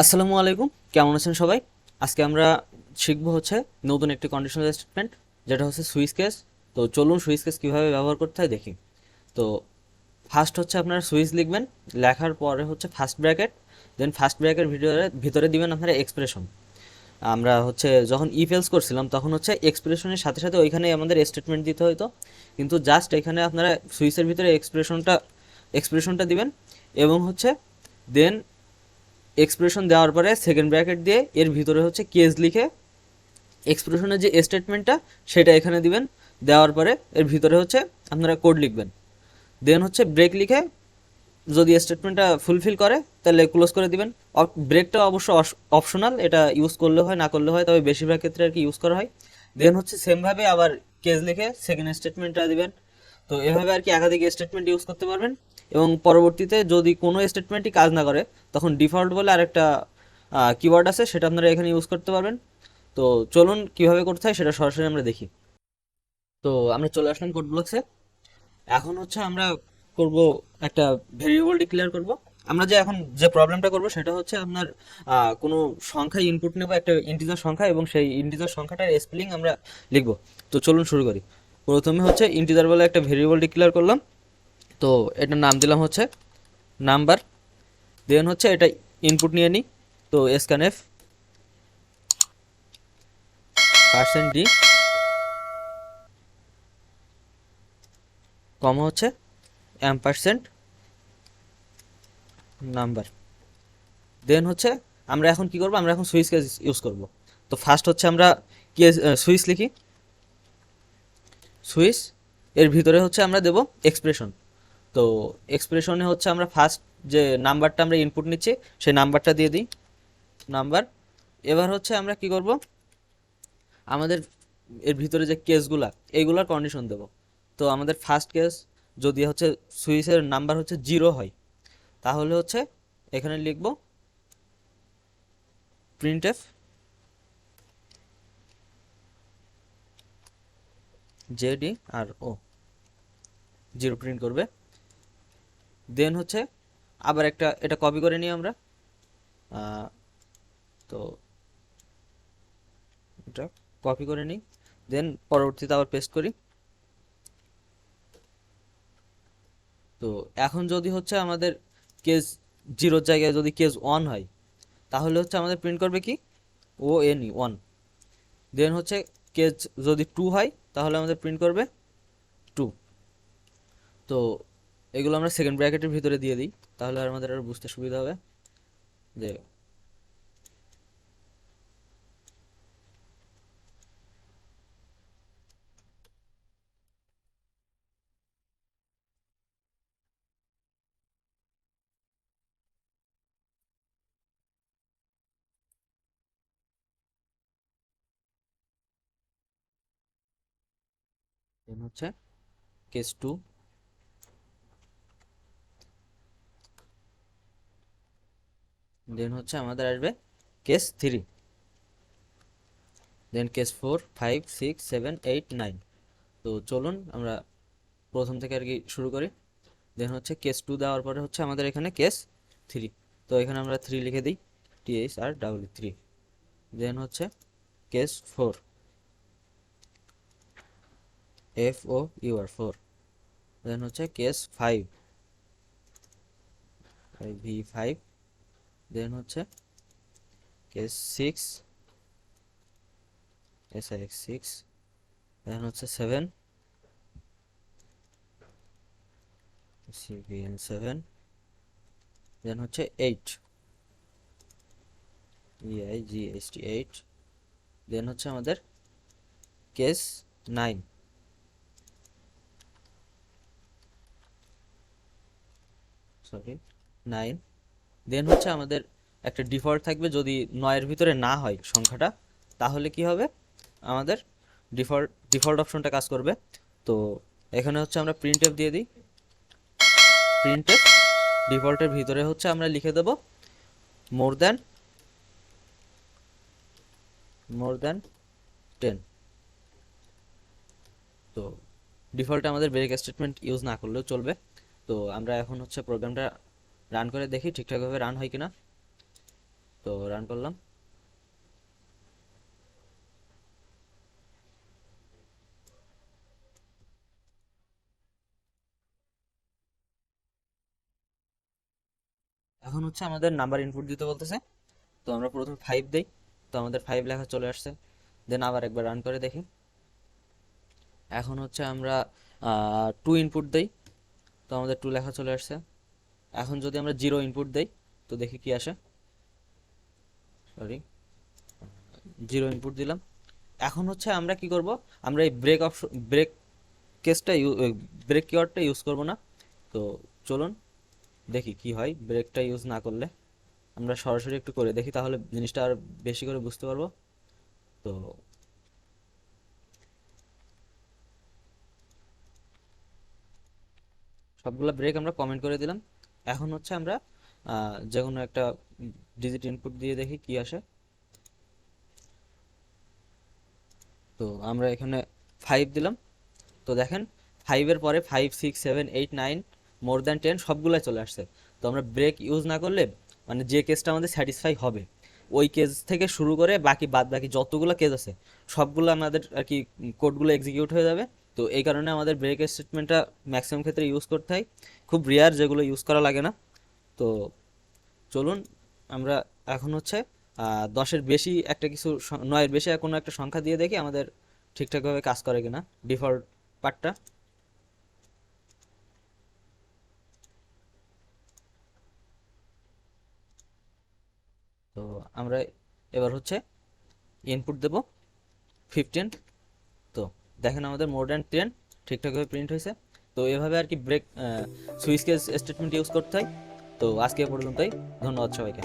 আসসালামু আলাইকুম, কেমন আছেন সবাই? আজকে আমরা শিখবো হচ্ছে নতুন একটি কন্ডিশনাল স্টেটমেন্ট, যেটা হচ্ছে সুইচ কেস। তো চলুন সুইচ কেস কীভাবে ব্যবহার করতে হয় দেখি। তো ফার্স্ট হচ্ছে আপনারা সুইচ লিখবেন, লেখার পরে হচ্ছে ফার্স্ট ব্র্যাকেট, দেন ফার্স্ট ব্র্যাকেট ভিতরে ভিতরে দিবেন আপনারা এক্সপ্রেশন। আমরা হচ্ছে যখন ইফ এলস করছিলাম তখন হচ্ছে এক্সপ্রেশনের সাথে সাথে ওইখানে আমাদের স্টেটমেন্ট দিতে হতো, কিন্তু জাস্ট এখানে আপনারা সুইচের ভিতরে এক্সপ্রেশনটা দিবেন এবং হচ্ছে দেন এক্সপ্রেশন দেওয়ার পরে সেকেন্ড ব্র্যাকেট দিয়ে এর ভিতরে হচ্ছে কেস লিখে এক্সপ্রেশনের যে স্টেটমেন্টটা সেটা এখানে দিবেন। দেওয়ার পরে এর ভিতরে হচ্ছে আপনারা কোড লিখবেন, দেন হচ্ছে ব্রেক লিখে যদি স্টেটমেন্টটা ফুলফিল করে তাহলে ক্লোজ করে দিবেন। ব্রেকটা অবশ্য অপশনাল, এটা ইউজ করলে হয় না করলে হয়, তবে বেশিরভাগ ক্ষেত্রে আর কি ইউজ করা হয়। দেন হচ্ছে সেমভাবে আবার কেস লিখে সেকেন্ড স্টেটমেন্টটা দিবেন। তো এভাবে আর কি একাধিক স্টেটমেন্ট ইউজ করতে পারবেন, এবং পরবর্তীতে যদি কোনো স্টেটমেন্টই কাজ না করে তখন ডিফল্ট বলে আরেকটা কিওয়ার্ড আছে, সেটা আপনারা এখানে ইউজ করতে পারবেন। তো চলুন কিভাবে করতে হয় সেটা সরাসরি আমরা দেখি। তো আমরা চলে আসলাম কোড ব্লকসে। এখন হচ্ছে আমরা করব একটা ভেরিয়েবল ডিক্লেয়ার করব। আমরা যে এখন যে প্রবলেমটা করব সেটা হচ্ছে আপনার কোনো সংখ্যা ইনপুট নেব, একটা ইন্টিজার সংখ্যা, এবং সেই ইন্টিজার সংখ্যাটার স্পেলিং আমরা লিখব। তো চলুন শুরু করি। প্রথমে হচ্ছে ইন্টিজার বলে একটা ভেরিয়েবল ডিক্লেয়ার করলাম। তো এটার নাম দিলাম হচ্ছে নাম্বার। দেন হচ্ছে এটা ইনপুট নিয়ে নিই। তো স্ক্যানএফ %d কমা হচ্ছে % নাম্বার। দেন হচ্ছে আমরা এখন কি করব, আমরা এখন সুইচ কেস ইউজ করব। তো ফার্স্ট হচ্ছে আমরা কেস সুইচ লিখি। সুইচ এর ভিতরে হচ্ছে আমরা দেব এক্সপ্রেশন। তো এক্সপ্রেশনে হচ্ছে আমরা ফার্স্ট যে নাম্বারটা আমরা ইনপুট নিচ্ছি সেই নাম্বারটা দিয়ে দিই, নাম্বার। এবার হচ্ছে আমরা কি করব, আমাদের এর ভিতরে যে কেসগুলা এইগুলার কন্ডিশন দেব। তো আমাদের ফার্স্ট কেস যদি হচ্ছে সুইচের নাম্বার হচ্ছে 0 হয়, তাহলে হচ্ছে এখানে লিখব প্রিন্টএফ JDRO, 0 প্রিন্ট করবে। দেন হচ্ছে আবার একটা এটা কপি করে নিই আমরা। তো এটা কপি করে নিই, দেন পরবর্তীতে আবার পেস্ট করি। তো এখন যদি হচ্ছে আমাদের কেস 0 জায়গায় যদি কেস 1 হয়, তাহলে হচ্ছে আমাদের প্রিন্ট করবে কি ONE 1। দেন হচ্ছে কেস যদি 2 হয় তাহলে আমাদের প্রিন্ট করবে 2। তো এগুলো আমরা সেকেন্ড ব্র্যাকেটের ভিতরে দিয়ে দিই, তাহলে আর আমাদের আর বুঝতে সুবিধা হবে যে দেন হচ্ছে কেস 2, দেন হচ্ছে আমাদের আসবে কেস 3, দেন কেস 4, 5, 6, 7, 8, 9। তো চলুন আমরা প্রথম থেকে আর কি শুরু করি। দেন হচ্ছে কেস 2 দেওয়ার পরে হচ্ছে আমাদের এখানে কেস 3। তো এখানে আমরা 3 লিখে দিই, THR 3। দেন হচ্ছে কেস 4, FOUR 4। দেন হচ্ছে কেস 5, V5। দেন হচ্ছে কেস 6, SIX 6। দেন হচ্ছে 7, CVN 7। দেন হচ্ছে 8, EIGHT 8। দেন হচ্ছে আমাদের কেস 9, সরি 9। দেন হচ্ছে আমাদের একটা ডিফল্ট থাকবে, যদি 9-এর ভিতরে না হয় সংখ্যাটা, তাহলে কি হবে, আমাদের ডিফল্ট অপশনটা কাজ করবে। তো এখানে হচ্ছে আমরা প্রিন্টএফ দিয়ে দিই। প্রিন্টএফ ডিফল্টের ভিতরে হচ্ছে আমরা লিখে দেব মোর দ্যান 10। তো ডিফল্টে আমাদের ব্রেক স্টেটমেন্ট ইউজ না করলেও চলবে। তো আমরা এখন হচ্ছে প্রোগ্রামটা রান করে দেখি ঠিকঠাকভাবে রান হয় কিনা। তো তো রান করলাম। এখন হচ্ছে আমাদের নাম্বার ইনপুট দিতে বলতেছে। তো আমরা প্রথমে 5 দেই। তো আমাদের 5 লেখা চলে আসছে। দেন আবার একবার রান করে দেখি। এখন হচ্ছে আমরা 2 ইনপুট দেই। তো আমাদের 2 লেখা চলে আসছে। এখন যদি আমরা 0 ইনপুট দেই, তো দেখি কি আসে। সরি, 0 ইনপুট দিলাম। এখন হচ্ছে আমরা কি করব, আমরা এই ব্রেক অপশন, ব্রেক কেসটা, ব্রেক কিওয়ার্ডটা ইউজ করব না। তো চলুন দেখি কি হয় ব্রেকটা ইউজ না করলে। আমরা সরাসরি একটু করে দেখি, তাহলে জিনিসটা আর বেশি করে বুঝতে পারবো। তো সবগুলা ব্রেক আমরা কমেন্ট করে দিলাম। এখন হচ্ছে আমরা যে কোনো একটা ডিজিট ইনপুট দিয়ে দেখি কি আসে। তো আমরা এখানে 5 দিলাম। তো দেখেন, 5-এর পরে 5, 6, 7, 8, 9, মোর দ্যান 10 সবগুলাই চলে আসছে। তো আমরা ব্রেক ইউজ না করলে, মানে যে কেসটা আমাদের স্যাটিসফাই হবে, ওই কেস থেকে শুরু করে বাকি বাদ বাকি যতগুলো কেস আছে সবগুলো আমাদের আর কি কোডগুলো এক্সিকিউট হয়ে যাবে। তো এই কারণে আমাদের ব্রেক স্টেটমেন্টটা ম্যাক্সিমাম ক্ষেত্রে ইউজ করতে হয়। খুব রেয়ার যেগুলো ইউজ করা লাগে না। তো চলুন আমরা এখন হচ্ছে 10-এর বেশি একটা কিছু, 9-এর বেশি কোনো একটা সংখ্যা দিয়ে দেখি আমাদের ঠিকঠাকভাবে কাজ করে কিনা ডিফল্ট পার্টটা। তো আমরা এবার হচ্ছে ইনপুট দেব 15। তো দেখেন আমাদের মোর দ্যান 10 ঠিকঠাকভাবে প্রিন্ট হয়েছে। তো এভাবে আর কি break switch case statement use করতে হয়। তো আজকে এ পর্যন্তই। ধন্যবাদ সবাইকে।